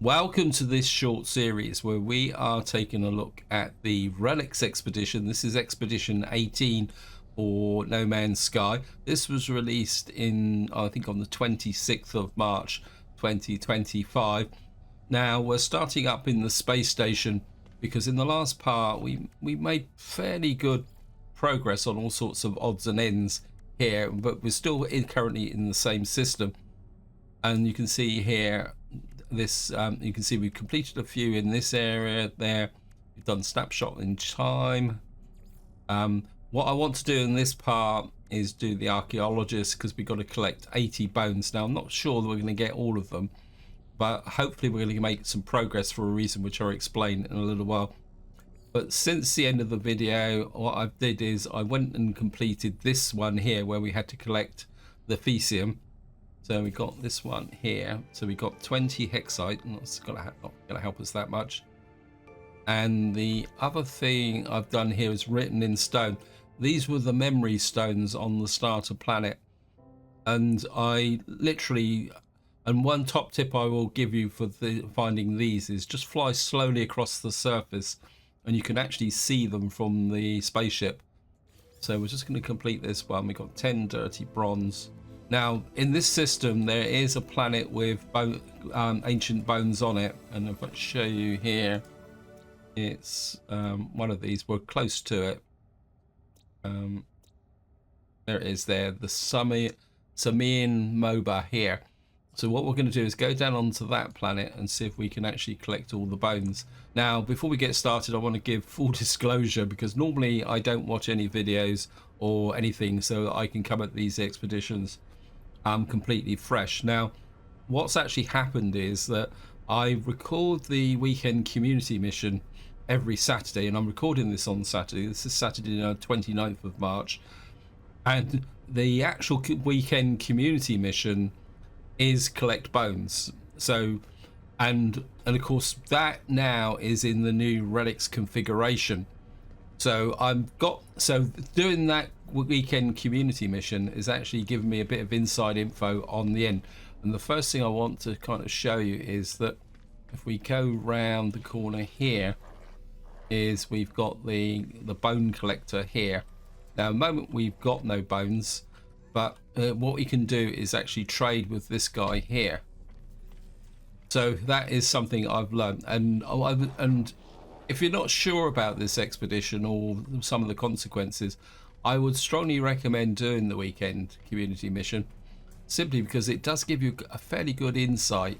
Welcome to this short series where we are taking a look at the Relics expedition. This is expedition 18 for No Man's Sky. This was released in, I think, on the 26th of March 2025. Now we're starting up in the space station because in the last part we made fairly good progress on all sorts of odds and ends here, but we're still currently in the same system. And you can see here this you can see we've completed a few in this area there. We've done snapshot in time. What I want to do in this part is do the archaeologist, because we've got to collect 80 bones. Now I'm not sure that we're going to get all of them, but hopefully we're going to make some progress for a reason which I'll explain in a little while. But since the end of the video, what I did is I went and completed this one here where we had to collect the Fecium. So we got this one here. So we got 20 hexite, and that's not gonna help us that much. And the other thing I've done here is written in stone. These were the memory stones on the starter planet, and I literally, and one top tip I will give you for finding these is just fly slowly across the surface, and you can actually see them from the spaceship. So we're just going to complete this one. We got 10 dirty bronze. Now, in this system, there is a planet with ancient bones on it. And if I show you here, it's one of these. We're close to it. There it is there, the Samian MOBA here. So what we're going to do is go down onto that planet and see if we can actually collect all the bones. Now, before we get started, I want to give full disclosure, because normally I don't watch any videos or anything so that I can come at these expeditions completely fresh. Now, what's actually happened is that I record the weekend community mission every Saturday, and I'm recording this on Saturday. This is Saturday, 29th of March, and the actual weekend community mission is collect bones. So, and of course that now is in the new Relics configuration. So doing that weekend community mission is actually giving me a bit of inside info on the end. And the first thing I want to kind of show you is that if we go round the corner here, is we've got the bone collector here. Now, at the moment we've got no bones, but what we can do is actually trade with this guy here. So that is something I've learned. And if you're not sure about this expedition or some of the consequences, I would strongly recommend doing the weekend community mission, simply because it does give you a fairly good insight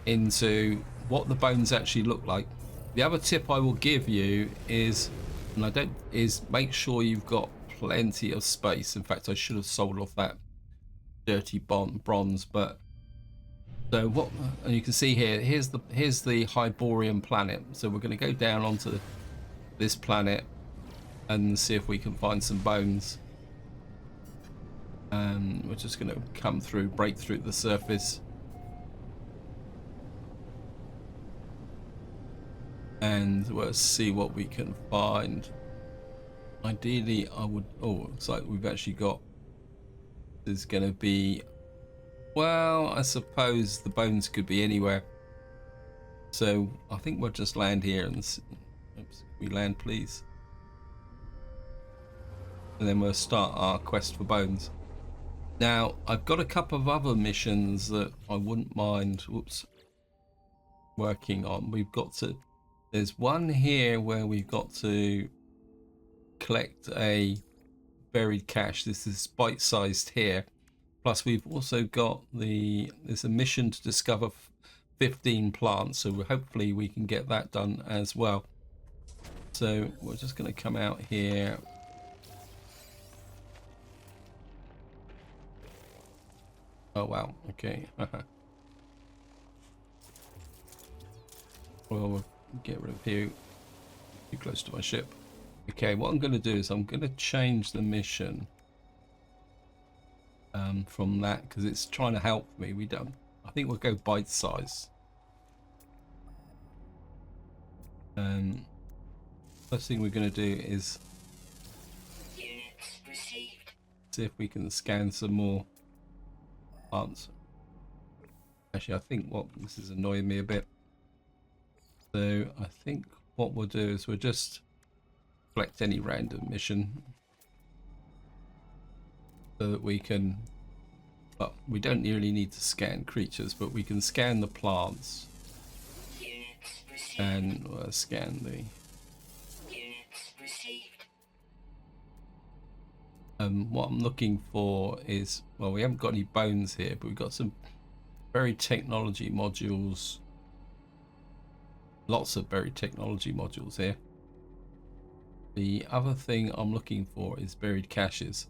into what the bones actually look like. The other tip I will give you is, make sure you've got plenty of space. In fact, I should have sold off that dirty bronze, but so what, and you can see here, here's the Hyborian planet. So we're going to go down onto this planet and see if we can find some bones, and we're just going to break through the surface, and we'll see what we can find. Ideally I would, it's like we've actually got, there's going to be, well, I suppose the bones could be anywhere. So I think we'll just land here and oops, we land please, and then we'll start our quest for bones. Now I've got a couple of other missions that I wouldn't mind working on. There's one here where we've got to collect a buried cache. This is bite-sized here. Plus we've also got there's a mission to discover 15 plants, so hopefully we can get that done as well. So we're just going to come out here. Oh wow, okay. Well, we'll get rid of you. Too close to my ship. Okay, what I'm going to do is I'm going to change the mission from that, because it's trying to help me. I think we'll go bite size. First thing we're going to do is see if we can scan some more plants. Actually, I think this is annoying me a bit. So I think what we'll do is we'll just select any random mission so that we can, well, we don't really need to scan creatures, but we can scan the plants and scan the what I'm looking for is, well, we haven't got any bones here, but we've got some buried technology modules, lots of buried technology modules here. The other thing I'm looking for is buried caches,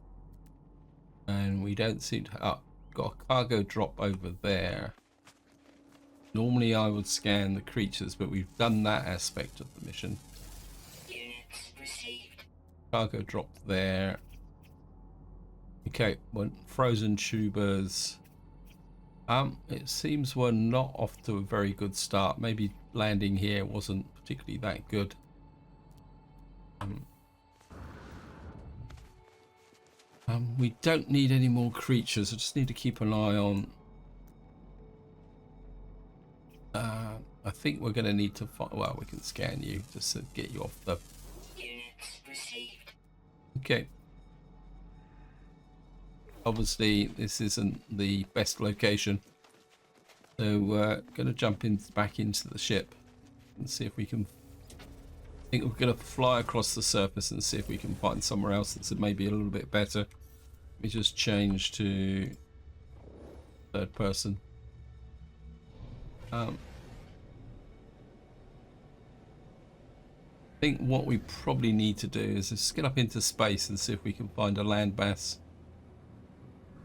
and we don't seem to got a cargo drop over there. Normally I would scan the creatures, but we've done that aspect of the mission. Cargo drop there. Okay, well, frozen tubers. It seems we're not off to a very good start. Maybe landing here wasn't particularly that good. We don't need any more creatures. I just need to keep an eye on. I think we're going to need to find. Well, we can scan you just to get you off the. Okay. Obviously, this isn't the best location, so we're going to jump back into the ship and see if we can. I think we're going to fly across the surface and see if we can find somewhere else that's maybe a little bit better. Let me just change to third person. I think what we probably need to do is just get up into space and see if we can find a landmass.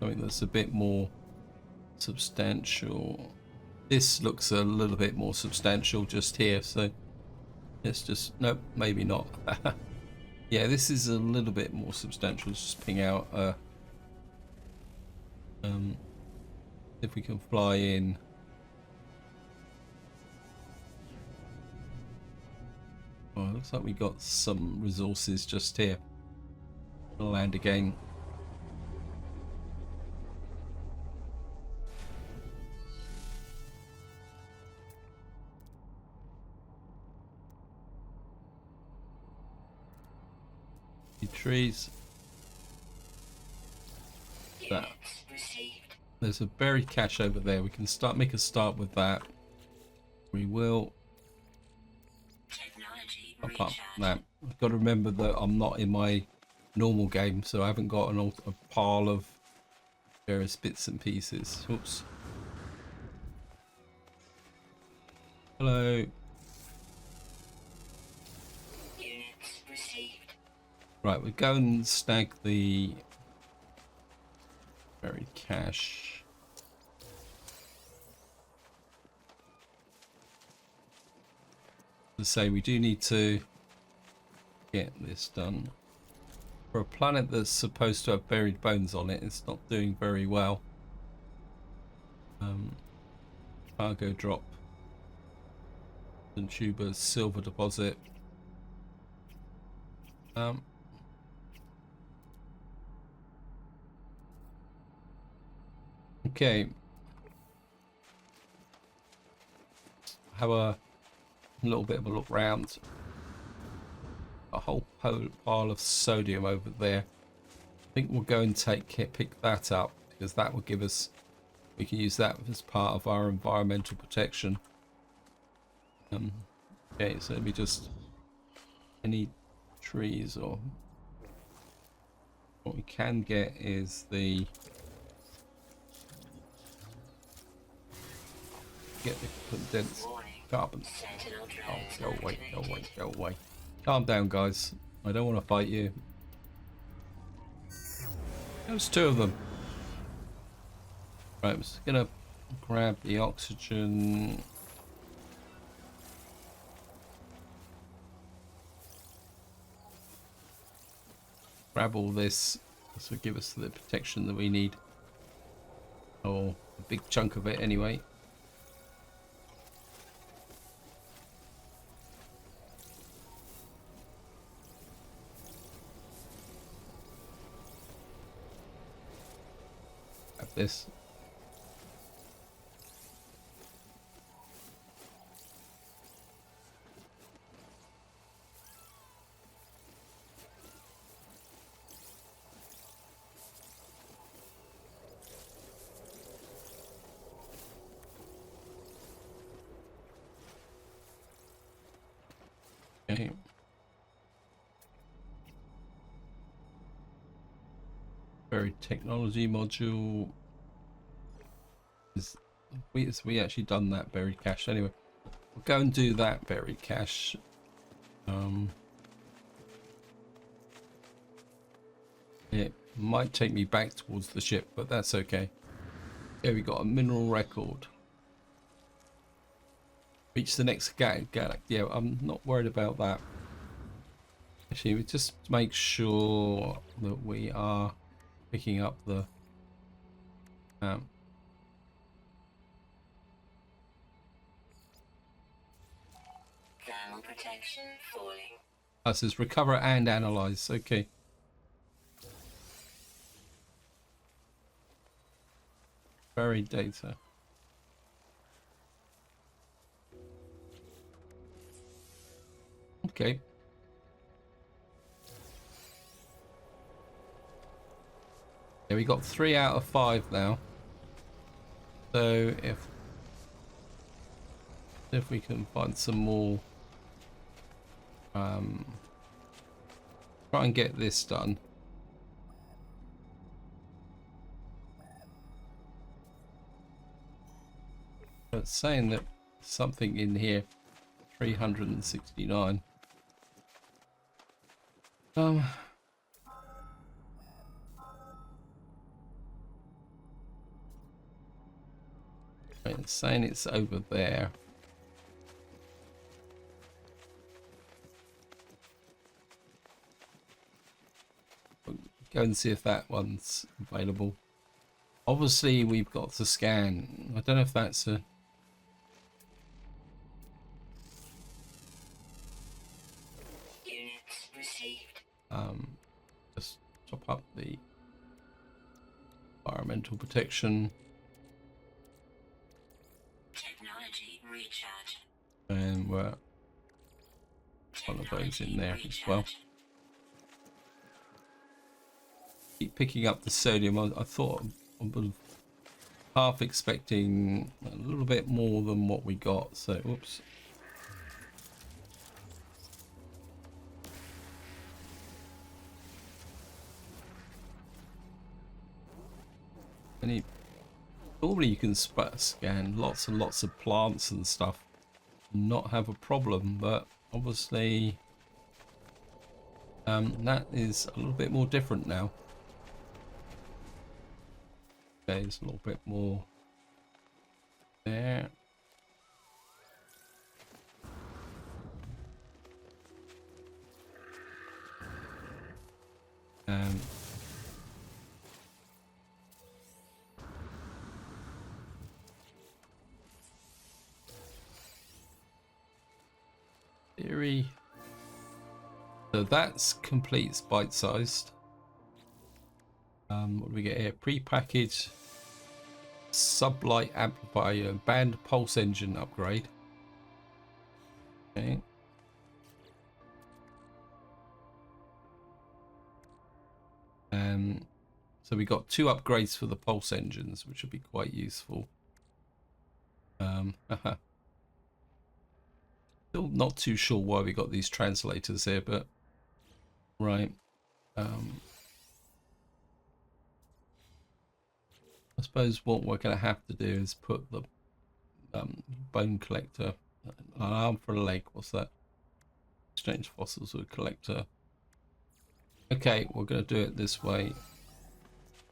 Something that's a bit more substantial. This looks a little bit more substantial just here, so let's just, nope, maybe not. Yeah, this is a little bit more substantial. Let's just ping out if we can fly in. Well, looks like we got some resources just here. We'll land again. Trees. That. There's a buried cache over there. We can make a start with that. We will pop up that. I've got to remember that I'm not in my normal game, so I haven't got a pile of various bits and pieces. Oops. Hello. Right, we go and snag the buried cache. To say we do need to get this done. For a planet that's supposed to have buried bones on it, it's not doing very well. Cargo drop. And tubers, silver deposit. Okay. Have a little bit of a look round. A whole pile of sodium over there. I think we'll go and pick that up, because that will give us, we can use that as part of our environmental protection. Okay, so let me just, any trees, or what we can get is the get the condensed carbon. Oh, go away, go away, go away. Calm down, guys. I don't want to fight you. There's two of them. Right, I'm just gonna grab the oxygen. Grab all this. This will give us the protection that we need. Or a big chunk of it anyway. Grab this. Okay. Buried technology module. We actually done that buried cache anyway. We'll go and do that buried cache. It might take me back towards the ship, but that's okay. Yeah, we got a mineral record. Reach the next galaxy. Yeah, I'm not worried about that. Actually, we just make sure that we are picking up the thermal protection falling. it says recover and analyze. Okay. Buried data. Okay. Yeah, we got 3 out of 5 now. So if we can find some more, try and get this done. But it's saying that something in here, 369. It's saying it's over there. Go and see if that one's available. Obviously, we've got to scan. I don't know if that's a... Units received. Just top up the environmental protection. Technology recharge. And we're one of those in there as well. Keep picking up the sodium. I thought I was half expecting a little bit more than what we got. So, whoops. Normally you can scan lots and lots of plants and stuff and not have a problem, but obviously that is a little bit more different now. Okay, there's a little bit more there. Theory. So that's complete bite-sized. What do we get here? Pre-packaged sublight amplifier band pulse engine upgrade. Okay. So we got 2 upgrades for the pulse engines, which would be quite useful. Still not too sure why we got these translators here, but right. I suppose what we're going to have to do is put the bone collector, an arm for a leg. What's that? Exchange fossils with a collector. Okay, we're going to do it this way.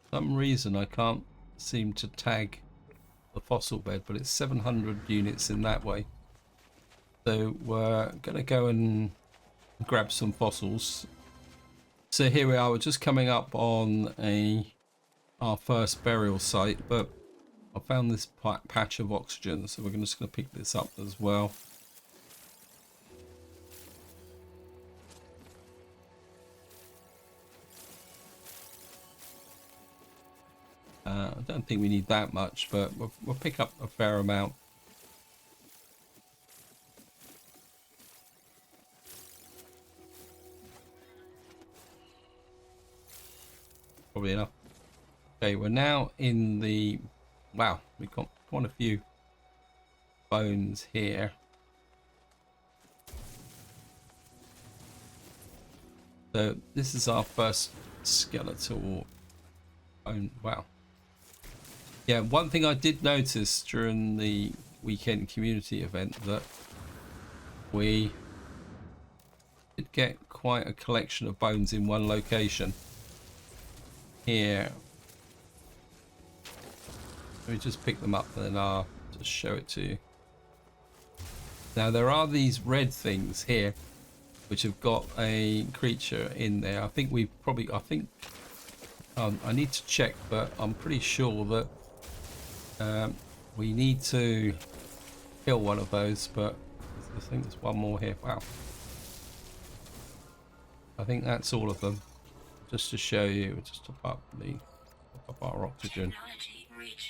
For some reason I can't seem to tag the fossil bed, but it's 700 units in that way. So we're going to go and grab some fossils. So here we are, we're just coming up on our first burial site, but I found this patch of oxygen, so we're just going to pick this up as well. I don't think we need that much, but we'll pick up a fair amount. Probably enough. Okay, we're now in the... Wow, we've got quite a few bones here. So this is our first skeletal bone. Wow. Yeah, one thing I did notice during the weekend community event that we did get quite a collection of bones in one location. Here. Let me just pick them up and then I'll just show it to you. Now there are these red things here which have got a creature in there. I think we probably, I need to check, but I'm pretty sure that we need to kill one of those, but I think there's one more here. Wow. I think that's all of them. Just to show you, just top up our oxygen,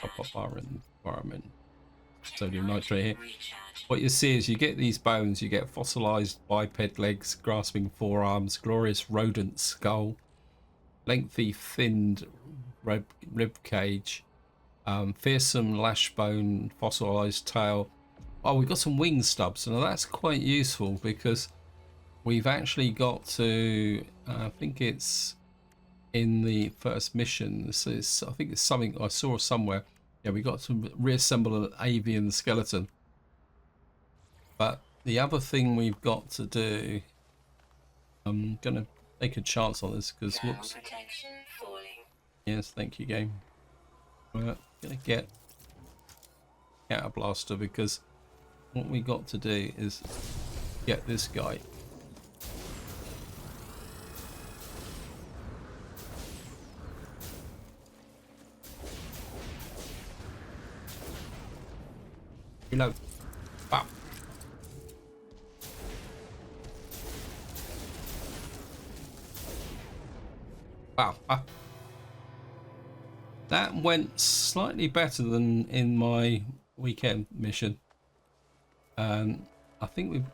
top up our environment, sodium nitrate here. What you see is you get these bones, you get fossilized biped legs, grasping forearms, glorious rodent skull, lengthy thinned rib cage, fearsome lash bone, fossilized tail. Oh, we've got some wing stubs. Now that's quite useful because we've actually got to, I think it's in the first mission. This is, I think it's something I saw somewhere. Yeah, we got to reassemble an avian skeleton. But the other thing we've got to do, I'm gonna take a chance on this because whoops. Yes, thank you, game. We're gonna get a blaster because what we got to do is get this guy. Reload. Wow. Wow. That went slightly better than in my weekend mission. I think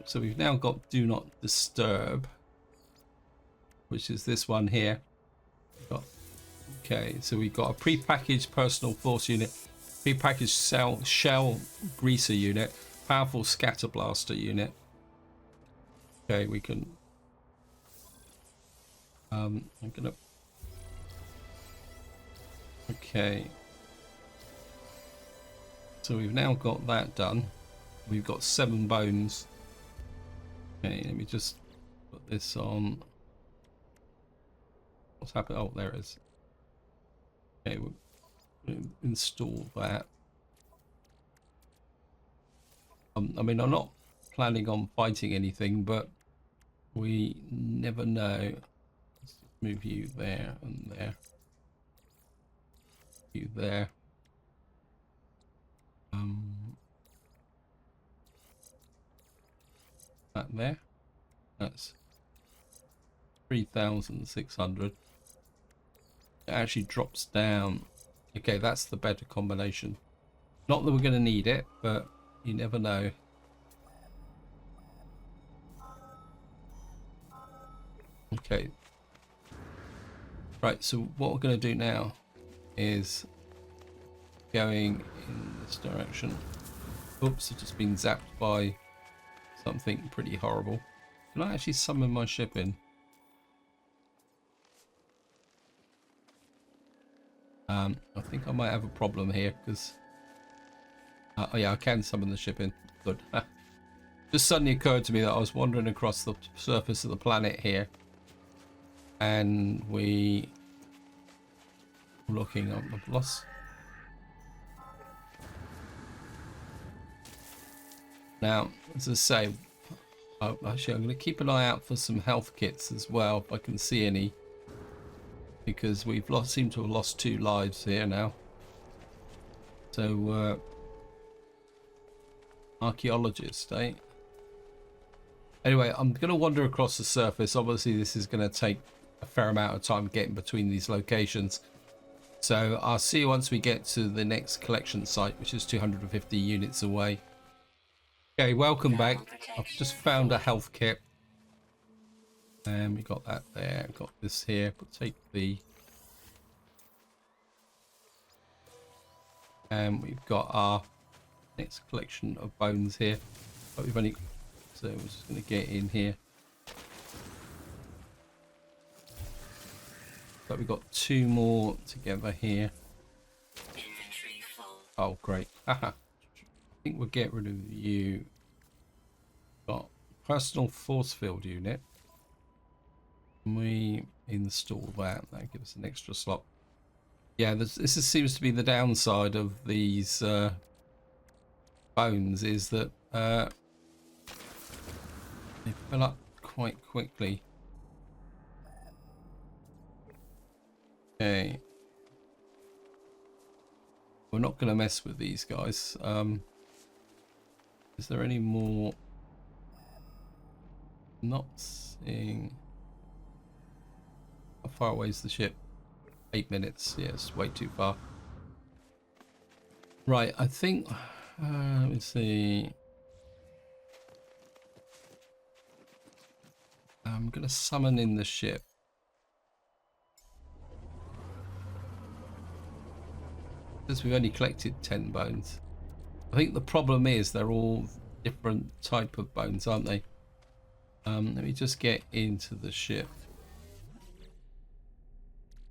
so we've now got do not disturb, which is this one here. Okay, so we've got a pre-packaged personal force unit, pre-packaged shell greaser unit, powerful scatter blaster unit. Okay, we can I'm gonna okay, so we've now got that done. We've got 7 bones. Okay, let me just put this on. What's happened? Oh, there it is. Okay, we'll install that. I mean, I'm not planning on fighting anything, but we never know. Let's move you there and there. You there. That there. That's 3,600. It actually drops down. Okay, that's the better combination. Not that we're going to need it, but you never know. Okay. Right, so what we're going to do now is going in this direction. Oops, I've just been zapped by something pretty horrible. Can I actually summon my ship in? I think I might have a problem here because oh yeah, I can summon the ship in. Good. Just suddenly occurred to me that I was wandering across the surface of the planet here, and we were looking on the plus. Now, as I say, actually, I'm going to keep an eye out for some health kits as well, if I can see any, because we've seem to have lost 2 lives here now. So, archaeologist, eh? Anyway, I'm going to wander across the surface. Obviously, this is going to take a fair amount of time getting between these locations. So, I'll see you once we get to the next collection site, which is 250 units away. Okay, welcome back. I've just found a health kit. And we got that there. Got this here. We'll take the... And we've got our next collection of bones here. But we've only... So we're just going to get in here. like we've got 2 more together here. Inventory full. Oh, great. Haha. I think we'll get rid of you. Got personal force field unit. Can we install that? That gives us an extra slot. Yeah, seems to be the downside of these bones, is that they fill up quite quickly. Okay. We're not going to mess with these guys. Is there any more? Not seeing. How far away is the ship? 8 minutes. Yes, way too far. Right, I think. Let me see. I'm going to summon in the ship. Because we've only collected 10 bones. I think the problem is they're all different type of bones, aren't they? Let me just get into the ship.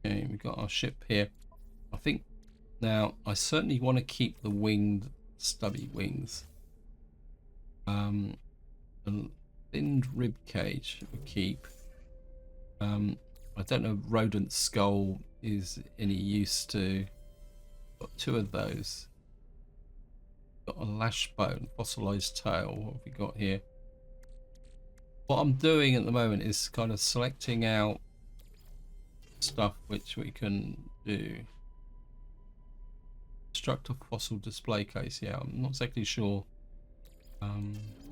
Okay, we've got our ship here. I think now I certainly want to keep the winged, stubby wings. The thinned rib cage we keep. I don't know if rodent skull is any use to. Got 2 of those. Got a lash bone, fossilized tail. What have we got here? What I'm doing at the moment is kind of selecting out stuff which we can do. Construct a fossil display case. Yeah, I'm not exactly sure. Okay,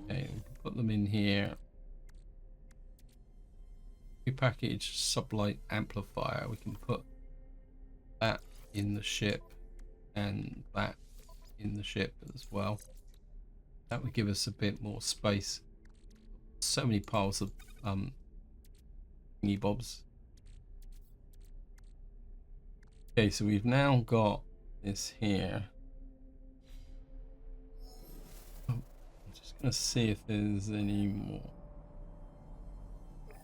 we can put them in here. Repackage sublight amplifier. We can put that in the ship and that in the ship as well. That would give us a bit more space. So many piles of thingy bobs. Okay, so we've now got this here. Oh, I'm just gonna see if there's any more.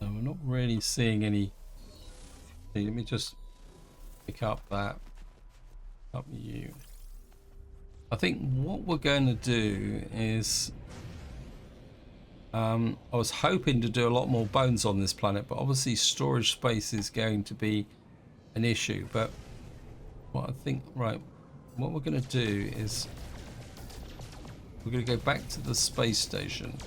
No, we're not really seeing any. Okay, let me just pick up that. Up you. I think what we're going to do is I was hoping to do a lot more bones on this planet, but obviously storage space is going to be an issue. But what I think, right, what we're going to do is we're going to go back to the space station.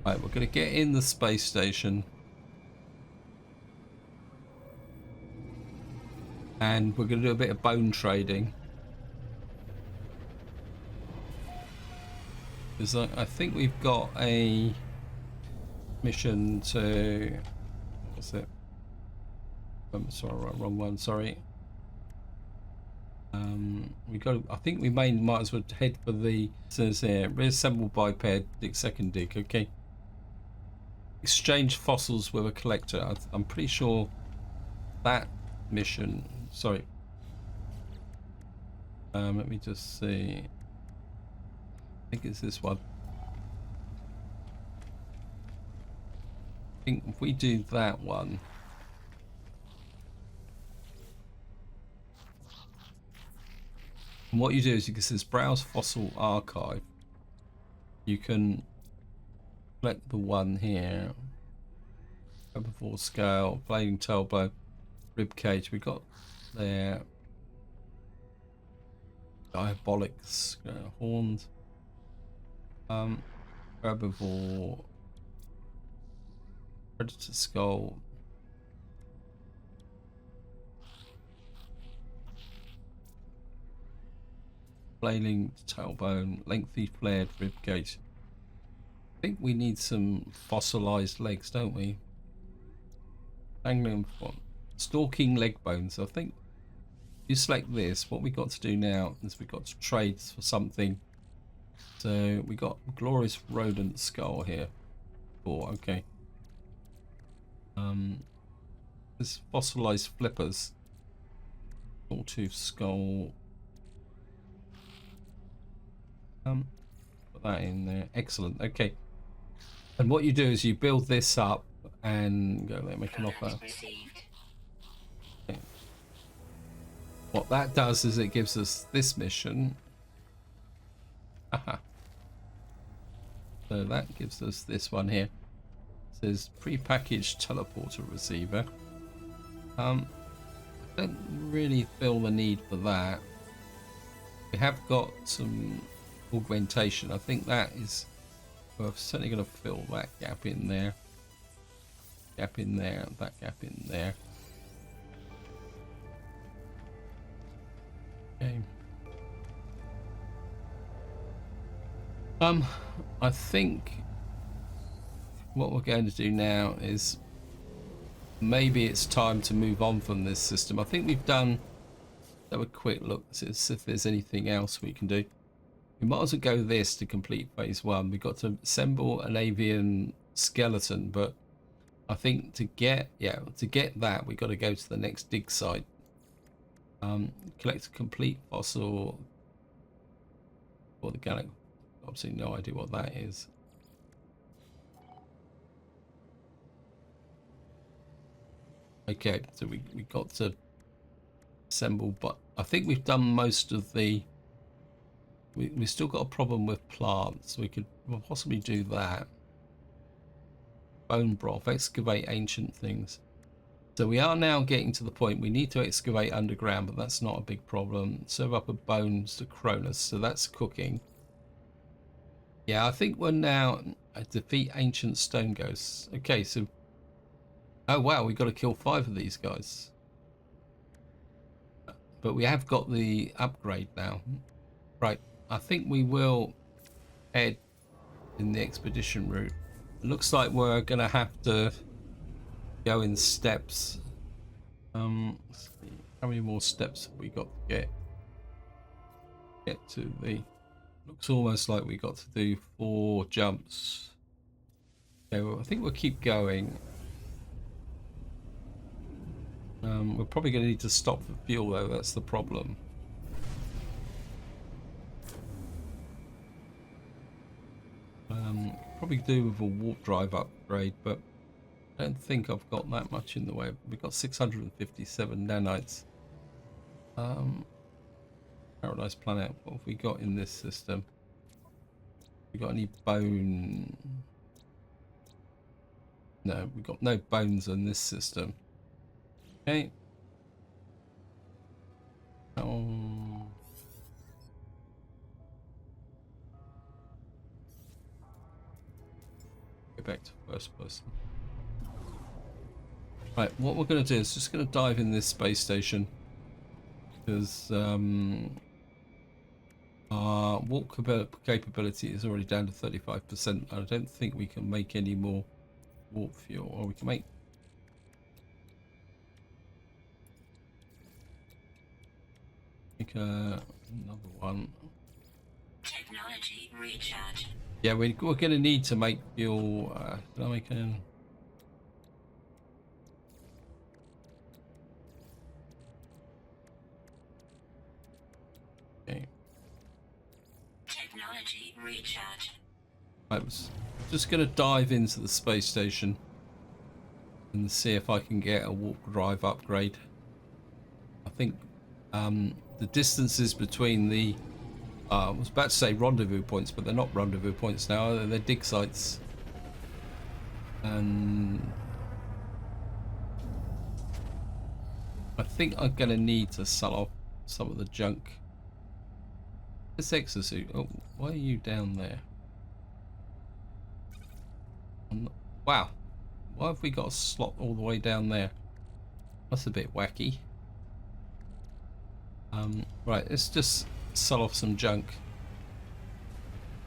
Right, we're going to get in the space station. And we're going to do a bit of bone trading. Because I think we've got a mission to... What's it? Sorry, wrong one, sorry. We got. I think we might as well head for the... Says here, reassemble biped, dig second dig, okay. Exchange fossils with a collector. I'm pretty sure that mission... Sorry. Let me just see. I think it's this one. I think if we do that one. And what you do is you can say browse fossil archive. You can select the one here. Herbivore scale, blading tailbone, rib cage. We got there. Diabolics, horns. Herbivore, predator skull. Flailing tailbone, lengthy flared rib cage. I think we need some fossilized legs, don't we? Dangling from stalking leg bones. I think you select this. What we got to do now is we got to trade for something. So we got glorious rodent skull here. Oh, okay. This fossilized flippers. Sawtooth skull. Put that in there. Excellent. Okay. And what you do is you build this up and go there, make an offer. Okay. What that does is it gives us this mission. Aha. So that gives us this one here. It says pre-packaged teleporter receiver. I don't really feel the need for that. We have got some augmentation. I think that is, we're certainly going to fill that gap in there. Gap in there, that gap in there. Okay. I think what we're going to do now is maybe it's time to move on from this system. I think we've done, have a quick look to see if there's anything else we can do. We might as well go this to complete phase 1. We've got to assemble an avian skeleton, but I think to get that we've got to go to the next dig site. Collect a complete fossil for the gallic. Obviously no idea what that is. Okay, so we got to assemble, but I think we've done most of the, we still got a problem with plants, so we could possibly do that. Bone broth, excavate ancient things. So we are now getting to the point we need to excavate underground, but that's not a big problem. Serve up a bones to Cronus, so that's cooking. Yeah, I think we're now defeat ancient stone ghosts. Okay, so oh wow, we've got to kill 5 of these guys. But we have got the upgrade now. Right, I think we will head in the expedition route. It looks like we're going to have to go in steps. Let's see, how many more steps have we got to get to the... Looks almost like we got to do 4 jumps. Okay, well, I think we'll keep going. We're probably going to need to stop for fuel though, that's the problem. Probably do with a warp drive upgrade, but I don't think I've got that much in the way. We've got 657 nanites. Paradise Planet, what have we got in this system? We got any bone? No, we got no bones in this system. Okay. Oh. Go back to first person. Right, what we're going to do is just going to dive in this space station because our warp capability is already down to 35%. I don't think we can make any more warp fuel, or we can make another one. Technology recharge. Yeah, we're going to need to make fuel. Can I make an... Okay. Technology recharge. I was just going to dive into the space station and see if I can get a warp drive upgrade. I think the distances between the I was about to say rendezvous points, but they're not rendezvous points now, they're dig sites. And I think I'm going to need to sell off some of the junk. This exosuit, oh, why are you down there? Wow, why have we got a slot all the way down there? That's a bit wacky. Right, let's just sell off some junk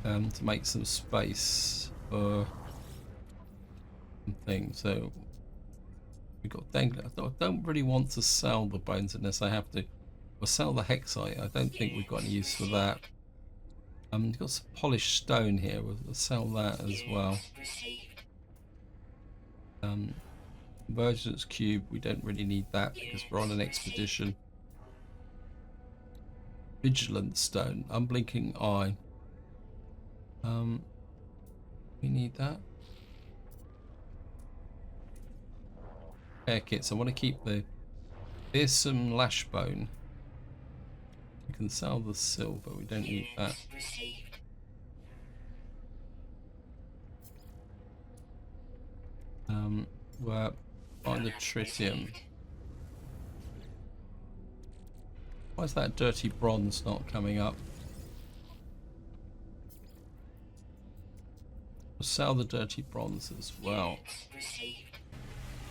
to make some space for something. So we got dangler. I don't really want to sell the bones unless I have to. We'll sell the hexite. I don't think we've got any use for that. We've got some polished stone here. We'll sell that as well. Convergence cube. We don't really need that because we're on an expedition. Vigilant stone, unblinking eye. We need that. Air kits. I want to keep the fearsome lash bone. We can sell the silver. We don't need that. We're on the tritium. Why is that dirty bronze not coming up? We'll sell the dirty bronze as well.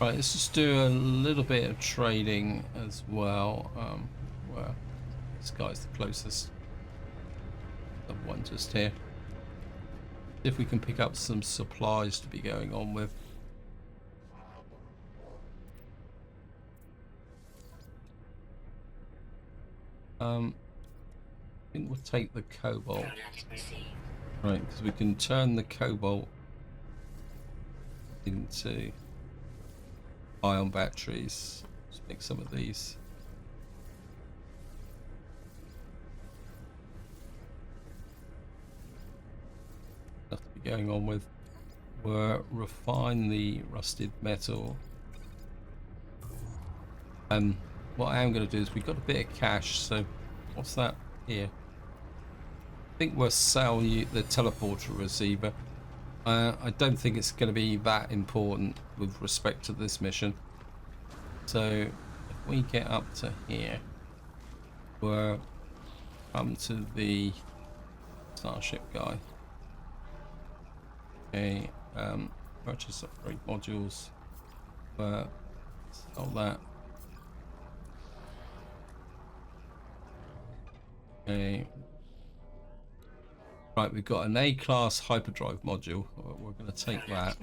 Right, let's just do a little bit of trading as well. Well, this guy's the closest. The one just here. See if we can pick up some supplies to be going on with. I think we'll take the cobalt. Right, because we can turn the cobalt into ion batteries. Let's make some of these. Enough to be going on with. We'll refine the rusted metal. What I am going to do is we've got a bit of cash, so what's that here? I think we'll sell you the teleporter receiver. I don't think it's going to be that important with respect to this mission. So if we get up to here, we'll come to the starship guy. Okay, purchase upgrade modules. Sell that. Okay. Right, we've got an A-class hyperdrive module. We're going to take that.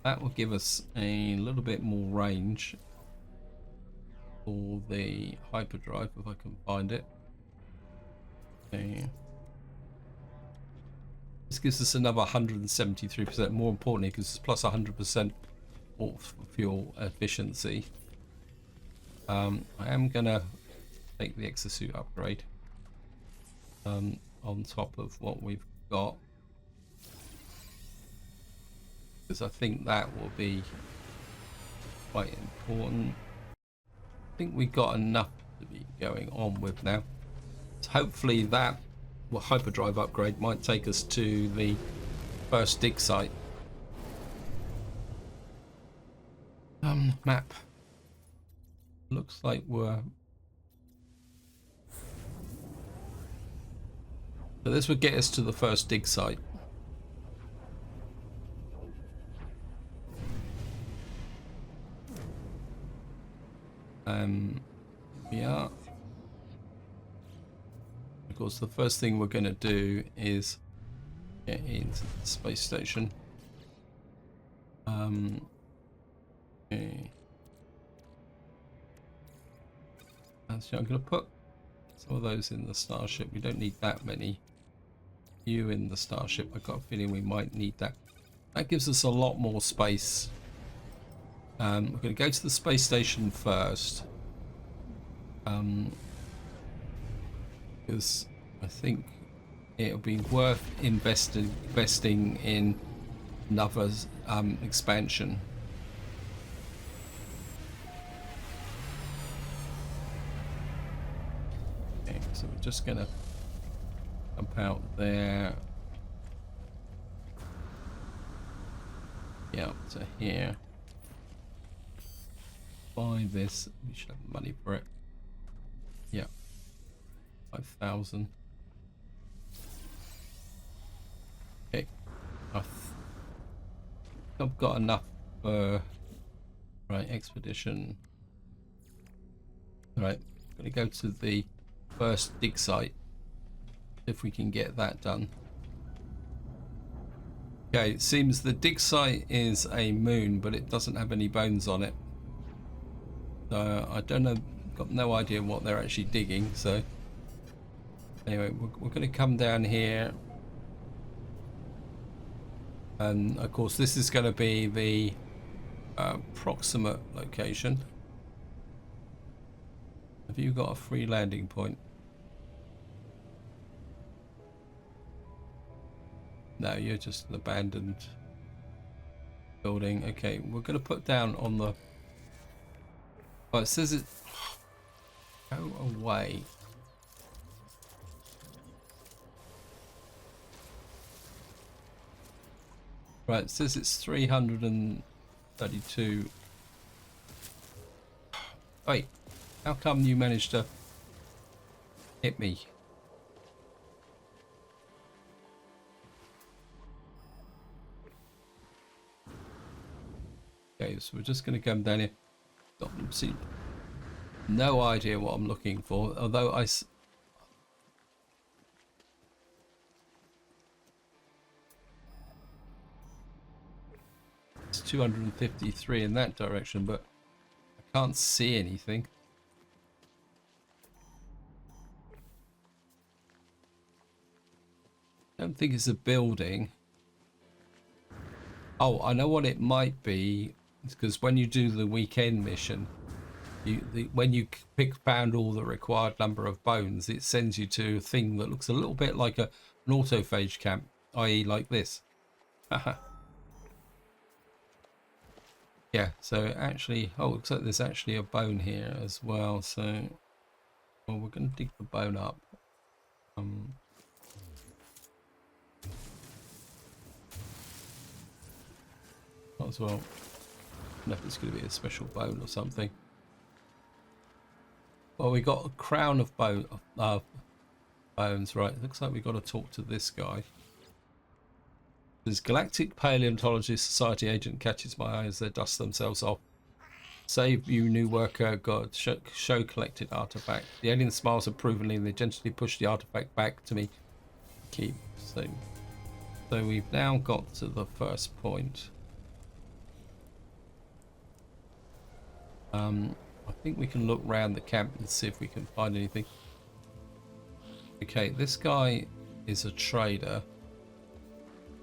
That will give us a little bit more range for the hyperdrive, if I can find it. Okay. This gives us another 173%. More importantly, because it's plus 100% fuel efficiency. I am going to take the exosuit upgrade. On top of what we've got, because I think that will be quite important. I think we got enough to be going on with now. So hopefully that hyperdrive upgrade might take us to the first dig site. Map. Looks like we're. So this would get us to the first dig site. Yeah. Of course, the first thing we're going to do is get into the space station. Okay. So I'm going to put some of those in the starship. We don't need that many. You in the starship. I got a feeling we might need that. That gives us a lot more space. We're going to go to the space station first, because I think it'll be worth investing in another expansion. Okay, so we're just going to jump out there. Yeah, up to here. Buy this. We should have money for it. Yeah. 5,000. Okay. I've got enough for right expedition. Alright, gonna go to the first dig site. If we can get that done. Okay, it seems the dig site is a moon, but it doesn't have any bones on it. So I don't know, got no idea what they're actually digging. So anyway, we're going to come down here, and of course this is going to be the proximate location. Have you got a free landing point? No, you're just an abandoned building. Okay, we're going to put down on the... Oh, it says it... Go away. Right, it says it's 332. Wait, how come you managed to hit me? Okay, so we're just going to come down here. See, no idea what I'm looking for, although it's 253 in that direction, but I can't see anything. I don't think it's a building. Oh, I know what it might be. It's because when you do the weekend mission, when you found all the required number of bones, it sends you to a thing that looks a little bit like an autophage camp, i.e. like this. Yeah, so actually, oh, looks like there's actually a bone here as well. So, well, we're going to dig the bone up. Might as well. I don't know if it's going to be a special bone or something. Well, we got a crown of bones, right? Looks like we've got to talk to this guy. This Galactic Paleontologist Society agent catches my eye as they dust themselves off. Save you, new worker. God, show collected artifact. The alien smiles approvingly and they gently push the artifact back to me. Keep. So we've now got to the first point. I think we can look round the camp and see if we can find anything. Okay, this guy is a trader.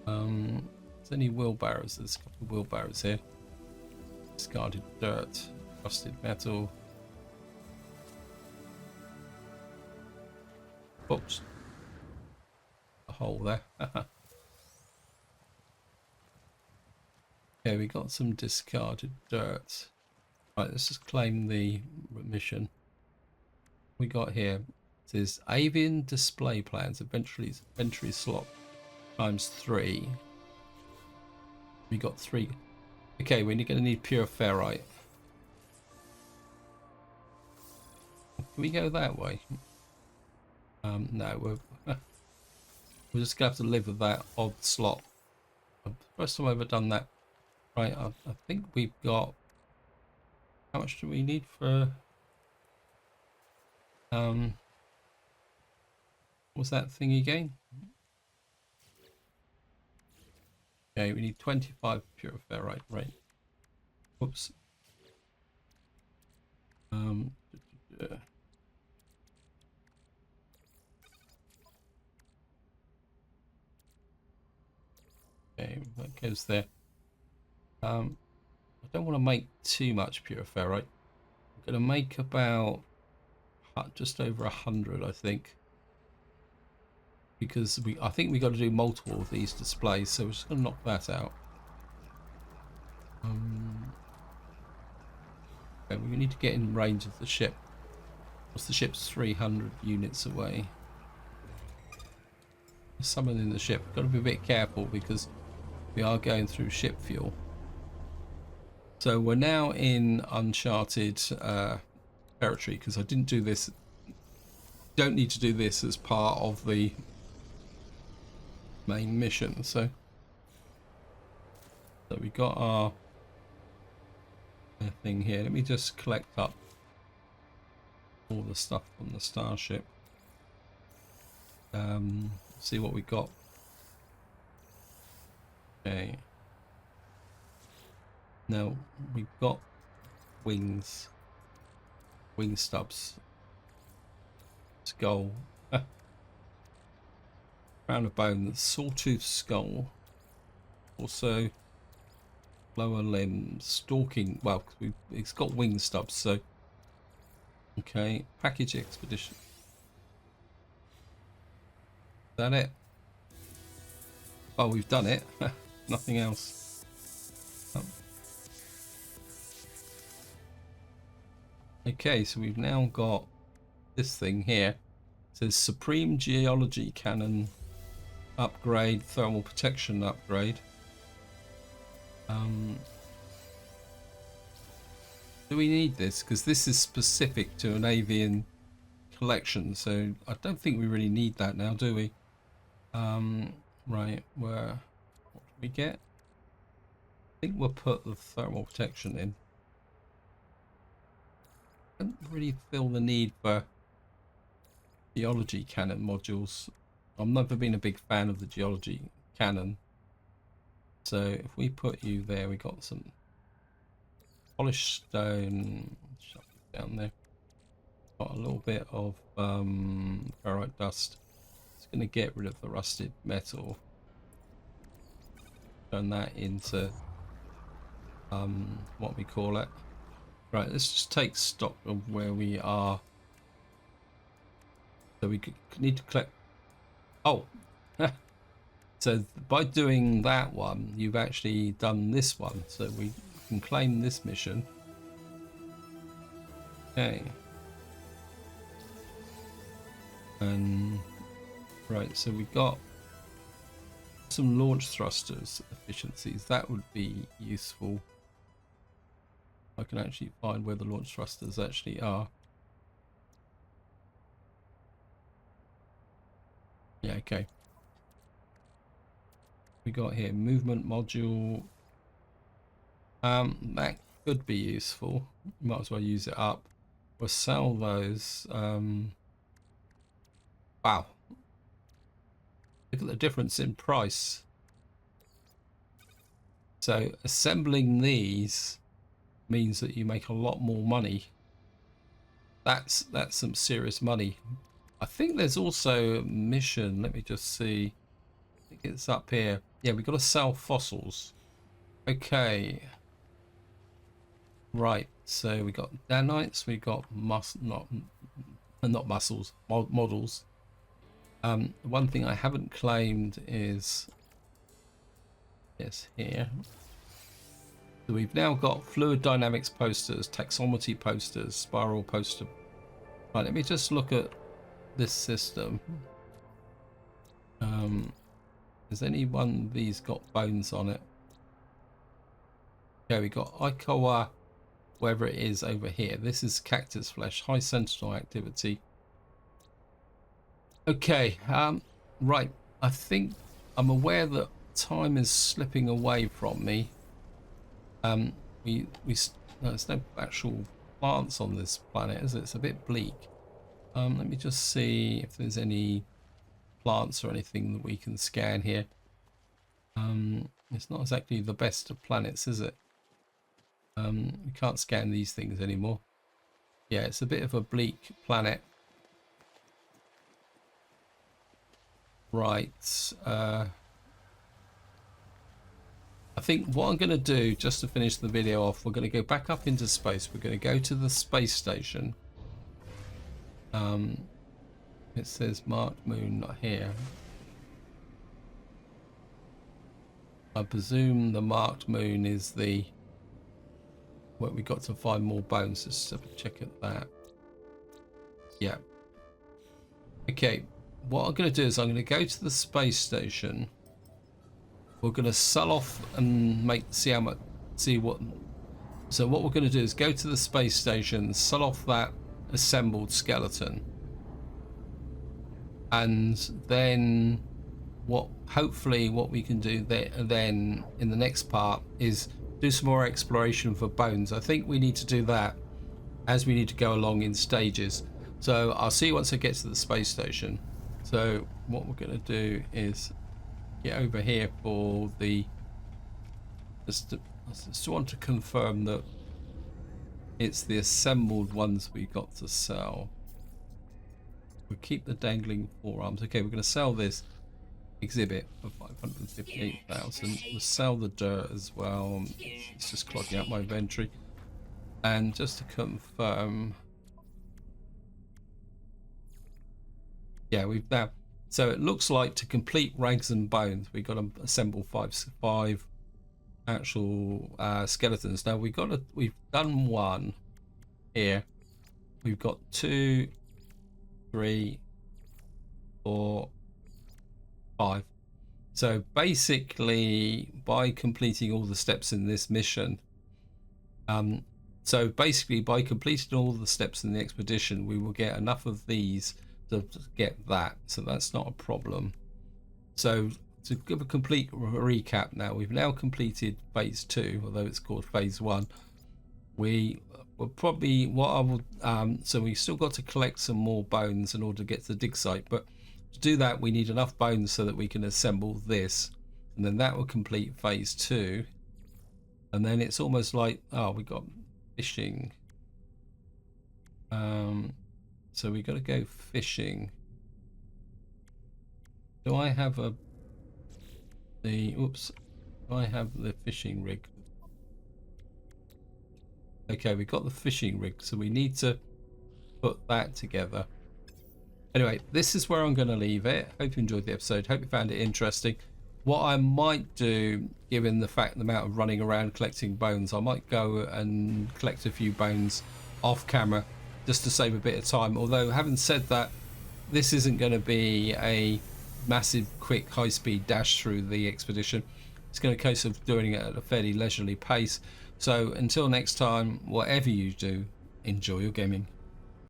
Is any wheelbarrows? There's a couple of wheelbarrows here. Discarded dirt, rusted metal. Oops. A hole there. Okay, we got some discarded dirt. Right, let's just claim the mission. We got here. It says avian display plans, inventory slot ×3. We got 3. Okay, we're going to need pure ferrite. Can we go that way? No, we're just going to have to live with that odd slot. First time I've ever done that. Right, I think we've got... How much do we need for... what's that thing again? Okay, we need 25 pure ferrite, right? Whoops. Okay, that goes there. I don't want to make too much pure ferrite. I'm going to make about just over 100, I think. Because I think we got to do multiple of these displays, so we're just going to knock that out. Okay, we need to get in range of the ship. Because the ship's 300 units away. There's someone in the ship. Got to be a bit careful because we are going through ship fuel. So we're now in uncharted territory because I didn't do this. Don't need to do this as part of the main mission. So we got our thing here. Let me just collect up all the stuff from the starship. See what we got. Okay. Now we've got wings, wing stubs, skull, crown of bone, sawtooth skull, also lower limb, stalking. Well, it's got wing stubs, so okay. Package expedition. Is that it? Oh, we've done it. Nothing else. Oh. Okay, so we've now got this thing here. It says Supreme Geology Cannon upgrade, thermal protection upgrade. Do we need this? Because this is specific to an avian collection, so I don't think we really need that now, do we? Right, what do we get? I think we'll put the thermal protection in. I don't really feel the need for geology cannon modules. I've never been a big fan of the geology cannon. So if we put you there, we got some polished stone. Shut it down there. Got a little bit of ferrite dust. It's going to get rid of the rusted metal. Turn that into what we call it. Right, let's just take stock of where we are. So we need to collect. Oh, so by doing that one, you've actually done this one. So we can claim this mission. Okay. And right, so we got some launch thrusters efficiencies. That would be useful. I can actually find where the launch thrusters actually are. Yeah, okay. We got here movement module. That could be useful. Might as well use it up. We'll sell those. Wow. Look at the difference in price. So assembling these means that you make a lot more money. That's some serious money. I think there's also a mission. Let me just see. I think it's up here. Yeah, we've got to sell fossils. Okay. Right. So we got nanites. We got not muscles. Models. One thing I haven't claimed is yes here. So we've now got fluid dynamics posters, taxonomy posters, spiral poster. Right, let me just look at this system. Has any one of these got bones on it? Okay, we got Ikowa, wherever it is over here. This is cactus flesh, high sentinel activity. Okay, right. I think I'm aware that time is slipping away from me. There's no actual plants on this planet, is it? It's a bit bleak. Let me just see if there's any plants or anything that we can scan here. It's not exactly the best of planets, is it? We can't scan these things anymore. Yeah, it's a bit of a bleak planet. Right. I think what I'm going to do, just to finish the video off, we're going to go back up into space. We're going to go to the space station. It says marked moon, not here. I presume the marked moon is the where we got to find more bones. Just have a check at that. Yeah. Okay. What I'm going to do is I'm going to go to the space station. We're going to sell off and see what. So what we're going to do is go to the space station, sell off that assembled skeleton, and then hopefully what we can do then in the next part is do some more exploration for bones. I think we need to do that as we need to go along in stages. So I'll see you once I get to the space station. So what we're going to do is get over here for the I just want to confirm that it's the assembled ones we got to sell. We'll keep the dangling forearms. Okay, we're going to sell this exhibit for 558,000. We'll sell the dirt as well. It's just clogging up my inventory. And just to confirm, yeah, we've now So it looks like to complete Rags and Bones, we've got to assemble five actual skeletons. Now we've done one here. We've got 2, 3, 4, 5. So basically, by completing all the steps in this mission, so basically by completing all the steps in the expedition, we will get enough of these to get that. So that's not a problem. So to give a complete recap now, we've now completed phase 2, although it's called phase 1. We will probably, so we still got to collect some more bones in order to get to the dig site, but to do that we need enough bones so that we can assemble this, and then that will complete phase 2. And then it's almost like, oh, we got fishing. So we got to go fishing. Do I have I have the fishing rig? Okay, we got the fishing rig, so we need to put that together. Anyway, this is where I'm going to leave it. Hope you enjoyed the episode. Hope you found it interesting. What I might do, given the amount of running around collecting bones, I might go and collect a few bones off camera just to save a bit of time. Although, having said that, this isn't going to be a massive, quick, high-speed dash through the expedition. It's going to be a case of doing it at a fairly leisurely pace. So until next time, whatever you do, enjoy your gaming.